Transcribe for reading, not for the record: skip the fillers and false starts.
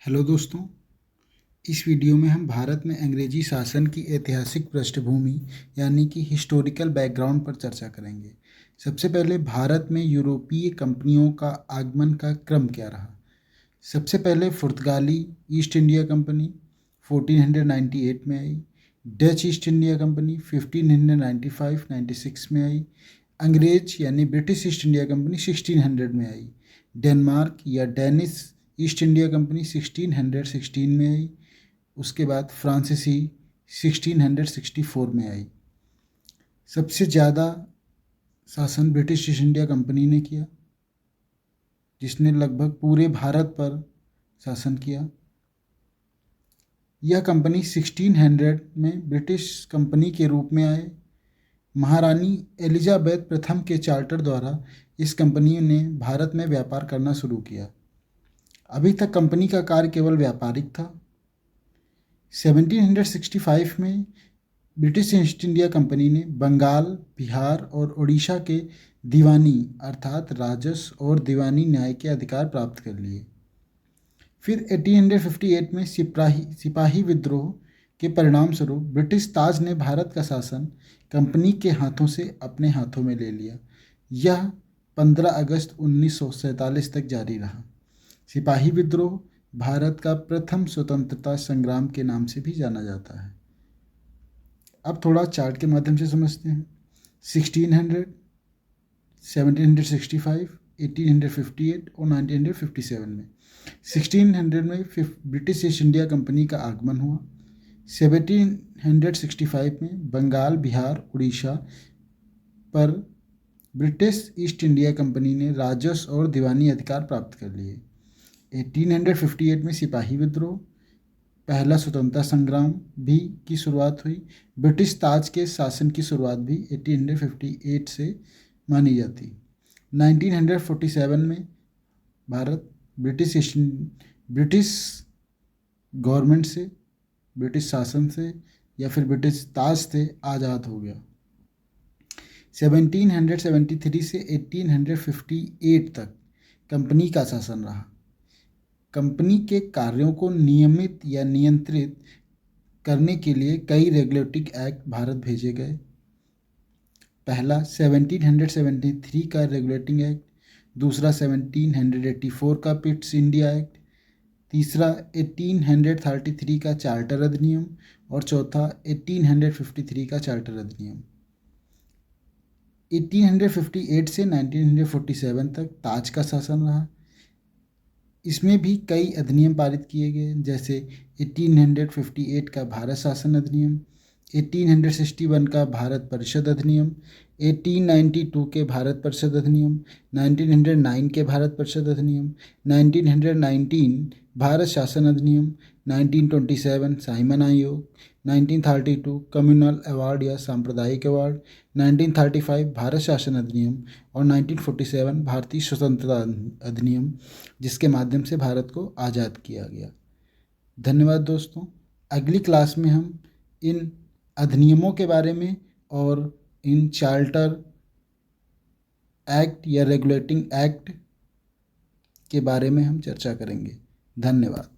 Hello दोस्तों, इस video में हम भारत में अंग्रेजी शासन की ऐतिहासिक पृष्ठभूमि यानी कि हिस्टोरिकल बैकग्राउंड पर चर्चा करेंगे। सबसे पहले भारत में यूरोपीय कंपनियों का आगमन का क्रम क्या रहा। सबसे पहले पुर्तगाली ईस्ट इंडिया कंपनी 1498 में आई। डच ईस्ट इंडिया कंपनी 1595-96 में आई। अंग्रेज यानी ब्रिटिश ईस्ट इंडिया कंपनी 1600 में आई। डेनमार्क या डेनिश ईस्ट इंडिया कंपनी 1616 में आई। उसके बाद फ्रांसीसी 1664 में आई। सबसे ज़्यादा शासन ब्रिटिश ईस्ट इंडिया कंपनी ने किया, जिसने लगभग पूरे भारत पर शासन किया। यह कंपनी 1600 में ब्रिटिश कंपनी के रूप में आए। महारानी एलिजाबेथ प्रथम के चार्टर द्वारा इस कंपनी ने भारत में व्यापार करना शुरू किया। अभी तक कंपनी का कार्य केवल व्यापारिक था। 1765 में ब्रिटिश ईस्ट इंडिया कंपनी ने बंगाल, बिहार और उड़ीसा के दीवानी अर्थात राजस्व और दीवानी न्याय के अधिकार प्राप्त कर लिए। फिर 1858 में सिपाही विद्रोह के परिणाम स्वरूप ब्रिटिश ताज ने भारत का शासन कंपनी के हाथों से अपने हाथों में ले लिया। यह 15 अगस्त 1947 तक जारी रहा। सिपाही विद्रोह भारत का प्रथम स्वतंत्रता संग्राम के नाम से भी जाना जाता है। अब थोड़ा चार्ट के माध्यम से समझते हैं। 1600, 1765, 1858 और 1957 में 1600 में ब्रिटिश ईस्ट इंडिया कंपनी का आगमन हुआ। 1765 में बंगाल, बिहार, उड़ीसा पर ब्रिटिश ईस्ट इंडिया कंपनी ने राजस्व और दीवानी अधिकार प्राप्त कर लिए। 1858 में सिपाही विद्रोह, पहला स्वतंत्रता संग्राम भी की शुरुआत हुई। ब्रिटिश ताज के शासन की शुरुआत भी 1858 से मानी जाती। 1947 में भारत ब्रिटिश गवर्नमेंट से, ब्रिटिश शासन से या फिर ब्रिटिश ताज से आज़ाद हो गया। 1773 से 1858 तक कंपनी का शासन रहा। कंपनी के कार्यों को नियमित या नियंत्रित करने के लिए कई रेगुलेटिंग एक्ट भारत भेजे गए। पहला 1773 का रेगुलेटिंग एक्ट, दूसरा 1784 का पिट्स इंडिया एक्ट, तीसरा 1833 का चार्टर अधिनियम और चौथा 1853 का चार्टर अधिनियम। 1858 से 1947 तक ताज का शासन रहा। इसमें भी कई अधिनियम पारित किए गए, जैसे 1858 का भारत शासन अधिनियम, 1861 का भारत परिषद अधिनियम, 1892 के भारत परिषद अधिनियम, 1909 के भारत परिषद अधिनियम, 1919 भारत शासन अधिनियम, 1927 साइमन आयोग, 1932 कम्युनल अवार्ड या सांप्रदायिक अवार्ड, 1935 भारत शासन अधिनियम और 1947 भारतीय स्वतंत्रता अधिनियम, जिसके माध्यम से भारत को आज़ाद किया गया। धन्यवाद दोस्तों। अगली क्लास में हम इन अधिनियमों के बारे में और इन चार्टर एक्ट या रेगुलेटिंग एक्ट के बारे में हम चर्चा करेंगे। धन्यवाद।